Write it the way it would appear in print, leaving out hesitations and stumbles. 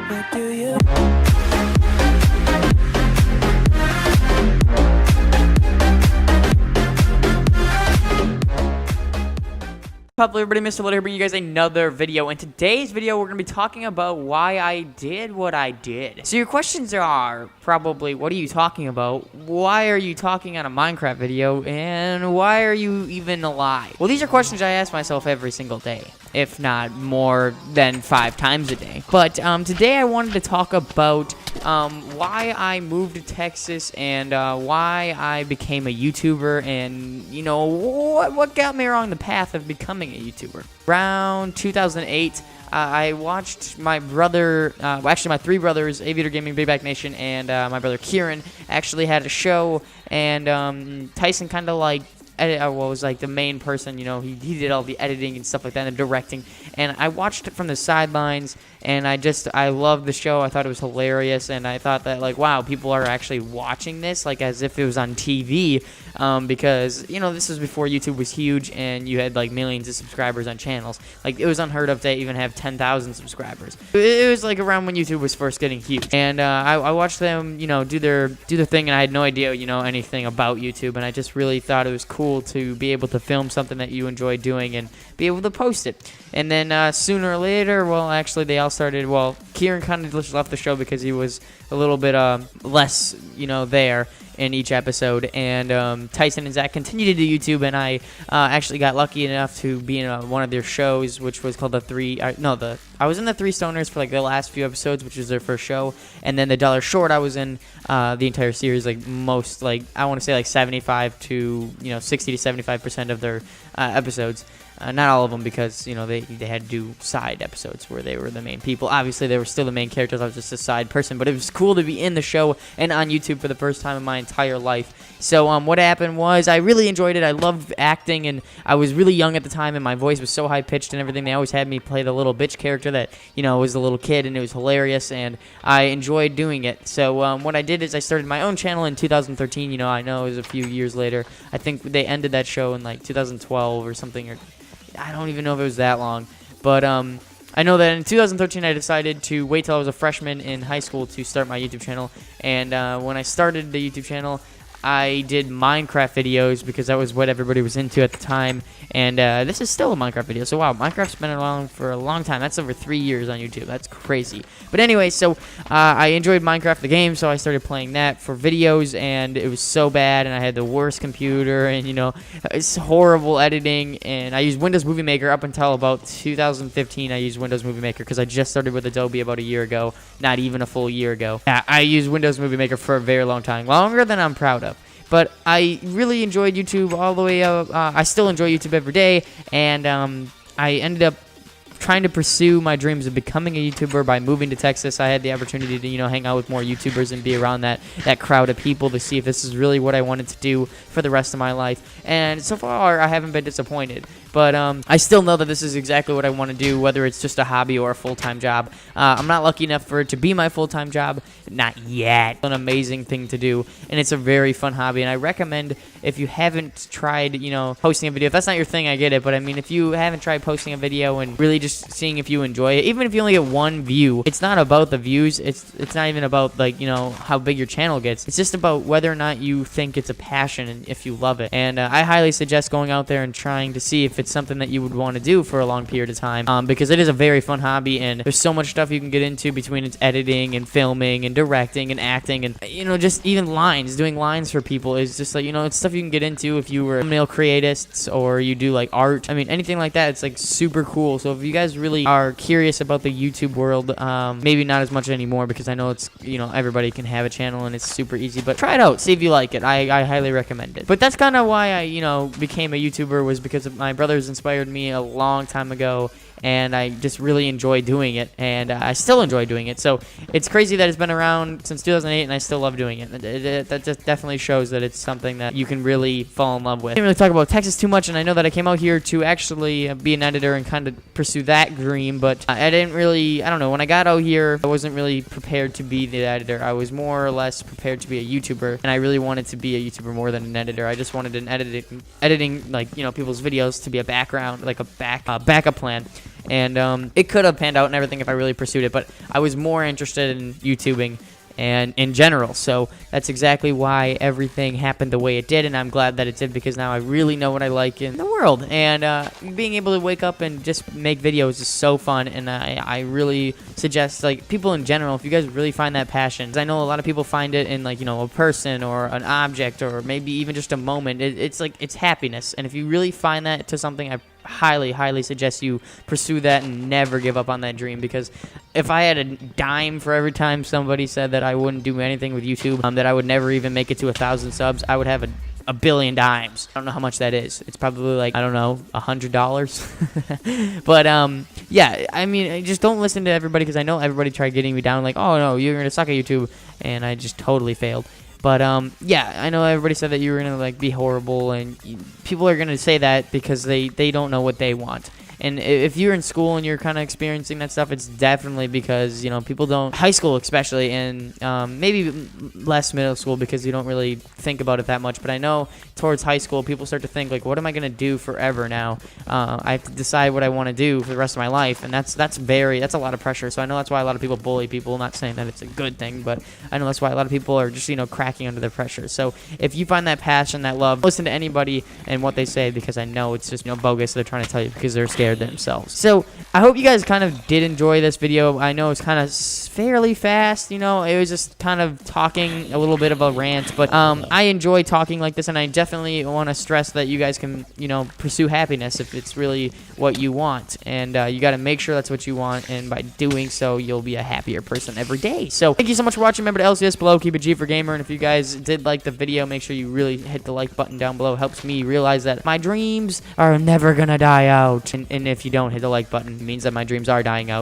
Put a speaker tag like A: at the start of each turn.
A: What do you?
B: What's up, everybody? Mr. Letter here, bringing you guys another video. In today's video, we're going to be talking about why I did what I did. So your questions are probably, what are you talking about? Why are you talking on a Minecraft video? And why are you even alive? Well, these are questions I ask myself every single day, if not more than 5 times a day. But today I wanted to talk about why I moved to Texas and why I became a YouTuber, and you know what got me along the path of becoming a YouTuber. Around 2008, I watched my brother, actually my 3 brothers, Aviator Gaming, Big Back Nation, and my brother Kieran actually had a show, and Tyson kind of like was like the main person, you know, he did all the editing and stuff like that, and the directing, and I watched it from the sidelines, and I loved the show. I thought it was hilarious, and I thought that, like, wow, people are actually watching this, like, as if it was on TV, because, you know, this was before YouTube was huge, and you had, like, millions of subscribers on channels. Like, it was unheard of to even have 10,000 subscribers. It was, like, around when YouTube was first getting huge, and I watched them, you know, do their thing, and I had no idea, you know, anything about YouTube, and I just really thought it was cool to be able to film something that you enjoy doing and be able to post it. And then sooner or later, well, actually they all started, well, Kieran kind of just left the show because he was a little bit less, you know, there in each episode, and Tyson and Zach continued to do YouTube, and I actually got lucky enough to be in one of their shows, which was called I was in the 3 Stoners for like the last few episodes, which was their first show, and then the Dollar Short I was in the entire series, like most, like I want to say like 75 to 60 to 75% of their episodes. Not all of them, because, you know, they had to do side episodes where they were the main people. Obviously, they were still the main characters. I was just a side person. But it was cool to be in the show and on YouTube for the first time in my entire life. So what happened was I really enjoyed it. I loved acting, and I was really young at the time, and my voice was so high-pitched and everything. They always had me play the little bitch character that, you know, was the little kid, and it was hilarious, and I enjoyed doing it. So what I did is I started my own channel in 2013. You know, I know it was a few years later. I think they ended that show in, like, 2012 or something, or I don't even know if it was that long, but I know that in 2013 I decided to wait till I was a freshman in high school to start my YouTube channel, and when I started the YouTube channel, I did Minecraft videos because that was what everybody was into at the time, and this is still a Minecraft video, so wow, Minecraft's been around for a long time. That's over 3 years on YouTube. That's crazy. But anyway, so I enjoyed Minecraft the game, so I started playing that for videos, and it was so bad, and I had the worst computer, and, you know, it's horrible editing, and I used Windows Movie Maker up until about 2015. I used Windows Movie Maker because I just started with Adobe about a year ago, not even a full year ago. I used Windows Movie Maker for a very long time, longer than I'm proud of. But I really enjoyed YouTube all the way up. I still enjoy YouTube every day, and I ended up trying to pursue my dreams of becoming a YouTuber by moving to Texas. I had the opportunity to, you know, hang out with more YouTubers and be around that crowd of people to see if this is really what I wanted to do for the rest of my life. And so far, I haven't been disappointed. But I still know that this is exactly what I want to do, whether it's just a hobby or a full-time job. I'm not lucky enough for it to be my full-time job. Not yet. It's an amazing thing to do, and it's a very fun hobby. And I recommend, if you haven't tried, you know, posting a video, if that's not your thing, I get it. But I mean, if you haven't tried posting a video and really just seeing if you enjoy it, even if you only get 1 view, it's not about the views. It's not even about, like, you know, how big your channel gets. It's just about whether or not you think it's a passion and if you love it. And I highly suggest going out there and trying to see if it's something that you would want to do for a long period of time, because it is a very fun hobby, and there's so much stuff you can get into between its editing and filming and directing and acting, and, you know, just even doing lines for people is just, like, you know, it's stuff you can get into if you were thumbnail creatists or you do, like, art. I mean, anything like that, it's, like, super cool. So if you guys really are curious about the YouTube world, maybe not as much anymore, because I know it's, you know, everybody can have a channel and it's super easy, but try it out, see if you like it. I highly recommend it. But that's kind of why I, you know, became a YouTuber, was because of my brothers inspired me a long time ago, and I just really enjoy doing it, and I still enjoy doing it. So it's crazy that it's been around since 2008, and I still love doing it. That just definitely shows that it's something that you can really fall in love with. I didn't really talk about Texas too much, and I know that I came out here to actually be an editor and kind of pursue that dream, but I didn't really, I don't know, when I got out here, I wasn't really prepared to be the editor. I was more or less prepared to be a YouTuber, and I really wanted to be a YouTuber more than an editor. I just wanted an editing, like, you know, people's videos to be a background, like a backup plan. And it could have panned out and everything if I really pursued it, but I was more interested in YouTubing and in general. So that's exactly why everything happened the way it did, and I'm glad that it did, because now I really know what I like in the world. And being able to wake up and just make videos is so fun, and I really suggest, like, people in general, if you guys really find that passion, 'cause I know a lot of people find it in, like, you know, a person or an object or maybe even just a moment. It's like, it's happiness, and if you really find that to something, I highly suggest you pursue that and never give up on that dream, because if I had a dime for every time somebody said that I wouldn't do anything with YouTube, that I would never even make it to 1,000 subs, I would have a billion dimes. I don't know how much that is. It's probably like, I don't know, $100. But yeah, I mean, just don't listen to everybody, because I know everybody tried getting me down like, oh no, you're gonna suck at YouTube, and I just totally failed. But yeah, I know everybody said that you were gonna, like, be horrible, and people are gonna say that because they don't know what they want. And if you're in school and you're kind of experiencing that stuff, it's definitely because, you know, people don't, high school especially, and maybe less middle school, because you don't really think about it that much. But I know towards high school, people start to think, like, what am I going to do forever now? I have to decide what I want to do for the rest of my life, and that's a lot of pressure. So I know that's why a lot of people bully people, not saying that it's a good thing, but I know that's why a lot of people are just, you know, cracking under the pressure. So if you find that passion, that love, listen to anybody and what they say, because I know it's just, you know, bogus. They're trying to tell you because they're scared themselves. So I hope you guys kind of did enjoy this video. I know it's kind of fairly fast, you know, it was just kind of talking a little bit of a rant, but I enjoy talking like this, and I definitely want to stress that you guys can, you know, pursue happiness if it's really what you want, and you got to make sure that's what you want, and by doing so, you'll be a happier person every day. So thank you so much for watching. Remember to LCS below, keep it G for gamer, and if you guys did like the video, make sure you really hit the like button down below. It helps me realize that my dreams are never gonna die out, and if you don't hit the like button, it means that my dreams are dying out.